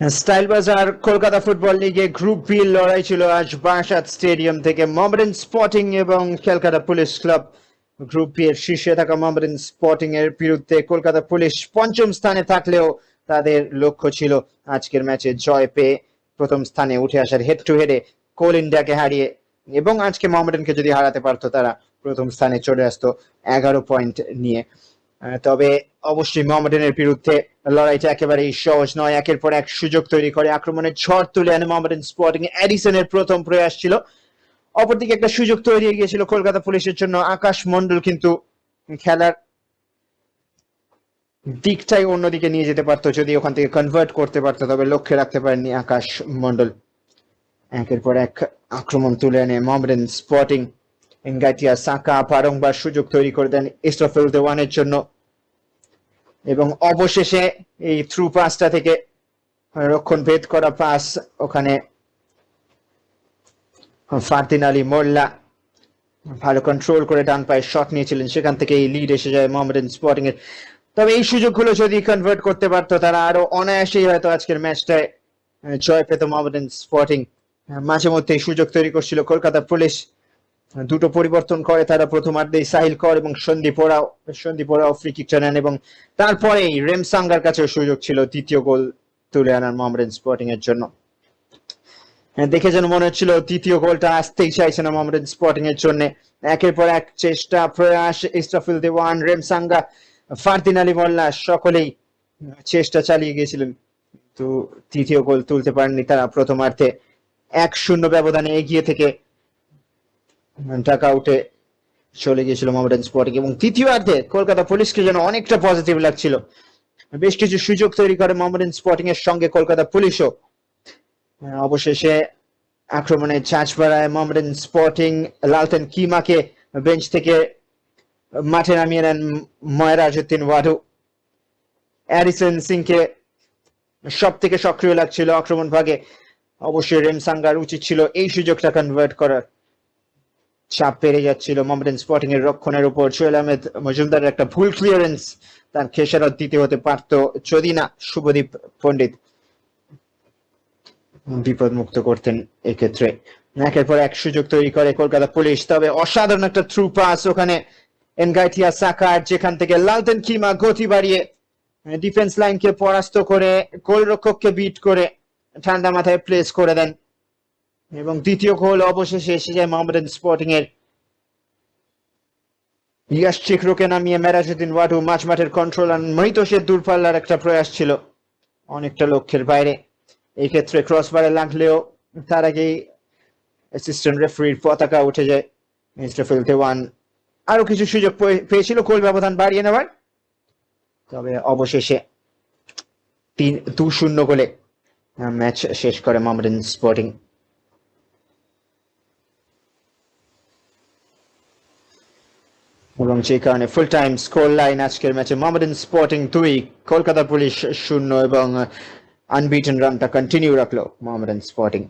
Style বাজার Kolkata football লিগে group B লড়াই ছিল আজ বারাসাত স্টেডিয়াম থেকে মোহামেডান স্পোর্টিং এবং Kolkata Police Club. Group B এর শীর্ষে থাকা মোহামেডান স্পোর্টিং এর বিরুদ্ধে কলকাতা পুলিশ পঞ্চম স্থানে থাকলেও তাদের লক্ষ্য ছিল আজকের ম্যাচে জয় পেয়ে প্রথম স্থানে উঠে আসার, হেড টু হেডে কোল ইন্ডিয়াকে হারিয়ে, এবং আজকে মোহামেডানকে যদি হারাতে পারতো তারা প্রথম স্থানে চলে আসতো 11 পয়েন্ট নিয়ে। তবে অবশ্যই মোহামেডানের বিরুদ্ধে লড়াইটা একেবারেই সহজ নয়। একের পর এক সুযোগ তৈরি করে আক্রমণের ঝড় তুলে আনে মোহামেডান স্পোর্টিং। এডিসনের প্রথম প্রয়াস ছিল, অপরদিকে একটা সুযোগ তৈরি হয়ে গিয়েছিল কলকাতা পুলিশের জন্য। আকাশ মন্ডল কিন্তু খেলার দিকটাই অন্যদিকে নিয়ে যেতে পারতো যদি ওখান থেকে কনভার্ট করতে পারতো, তবে লক্ষ্যে রাখতে পারেননি আকাশ মন্ডল। একের পর এক আক্রমণ তুলে আনে মোহামেডান স্পোর্টিং। এনগাইটিয়া সাকা বারংবার সুযোগ তৈরি করে দেন ইসরাফিল দেওয়ানের জন্য, এবং অবশেষে এই থ্রু পাসটা থেকে রক্ষণ ভেদ করা পাস, ওখানে ফারদিন আলী মোল্লা ভালো কন্ট্রোল করে ডান পায়ে শট নিয়েছিলেন, সেখান থেকে এই লিড এসে যায় মোহামেডান স্পোর্টিং এর। তবে এই সুযোগগুলো যদি কনভার্ট করতে পারতো তারা আরো অনায়াসেই হয়তো আজকের ম্যাচটায় জয় পেত মোহামেডান স্পোর্টিং। মাঝে মধ্যে সুযোগ তৈরি করছিল কলকাতা পুলিশ, দুটো পরিবর্তন করে তারা প্রথমার্ধেই। সাহিল কর এবং সন্দীপ ওরাও ফ্রি কিকটা নেন, এবং তারপরেই রেমসাঙ্গার কাছে সুযোগ ছিল দ্বিতীয় গোল তুলে আনার মোহামেডান স্পোর্টিং এর জন্য। দেখে যেন মনে হচ্ছিল দ্বিতীয় গোলটা আসতেই চাইছে না মোহামেডান স্পোর্টিং এর জন্য। একের পর এক চেষ্টা প্রয়াস, ইসরাফিল দেওয়ান, রেমসাঙ্গা, ফারদিন আলী মোল্লা সকলেই চেষ্টা চালিয়ে গিয়েছিলেন, তো তৃতীয় গোল তুলতে পারেননি তারা। প্রথমার্ধে 1-0 ব্যবধানে এগিয়ে থেকে ঢাকা আউটে চলে গিয়েছিল মোহামেডান স্পোর্টিং, এবং তৃতীয়ার্ধে কলকাতা পুলিশকে যেন অনেকটা পজিটিভ লাগছিল। বেশ কিছু সুযোগ তৈরি করে মোহামেডান স্পোর্টিং এর সঙ্গে কলকাতা পুলিশও। অবশেষে আক্রমণে চাঁচ বাড়ায় মোহামেডান স্পোর্টিং। লালতেন কিমাকে বেঞ্চ থেকে মাঠে নামিয়ে নেন ময়রাজউদ্দিন ওয়াদু। অ্যারিসন সিংকে সব থেকে সক্রিয় লাগছিল আক্রমণ ভাগে। অবশ্যই রেমসাঙ্গার উচিত ছিল এই সুযোগটা কনভার্ট করার। চাপ বেড়ে যাচ্ছিল মোহামেডান স্পোর্টিং এর রক্ষণের উপর। সোহেল আহমেদ মজুমদারের একটা ভুল ক্লিয়ারেন্স তার খেসারত দিতে হতে পারত যদি না শুভদীপ পণ্ডিত বিপদ মুক্ত করতেন এক্ষেত্রে। একের পর এক সুযোগ তৈরি করে কলকাতা পুলিশ, তবে অসাধারণ একটা থ্রু পাস ওখানে এনগাইটিয়া সাকার, যেখান থেকে লালতেন কিমা গতি বাড়িয়ে ডিফেন্স লাইনকে পরাস্ত করে গোলরক্ষককে বিট করে ঠান্ডা মাথায় প্লেস করে দেন, এবং দ্বিতীয় গোল অবশেষে এসে যায় মোহামেডান স্পোর্টিং এর। ইয়াস চিকরোকে নামিয়ে মেরাজউদ্দিন ওয়াদু মাঝ মাঠের কন্ট্রোল, আর মহিতোষের দূরপাল্লার একটা প্রয়াস ছিল অনেকটা লক্ষ্যের বাইরে। এই ক্ষেত্রে ক্রসবারে লাগলেও তার আগেই অ্যাসিস্ট্যান্ট রেফারির পতাকা উঠে যায়। ইসরাফিল দেওয়ান আরো কিছু সুযোগ পেয়েছিল গোল ব্যবধান বাড়িয়ে নেওয়ার, তবে অবশেষে 2-0 গোলে ম্যাচ শেষ করে মোহামেডান স্পোর্টিং। এবং যে কারণে ফুল টাইম স্কোর লাইন আজকের ম্যাচে মোহামেডান স্পোর্টিং 2, কলকাতা পুলিশ 0, এবং আনবিটেন রানটা কন্টিনিউ রাখলো মোহামেডান স্পোর্টিং।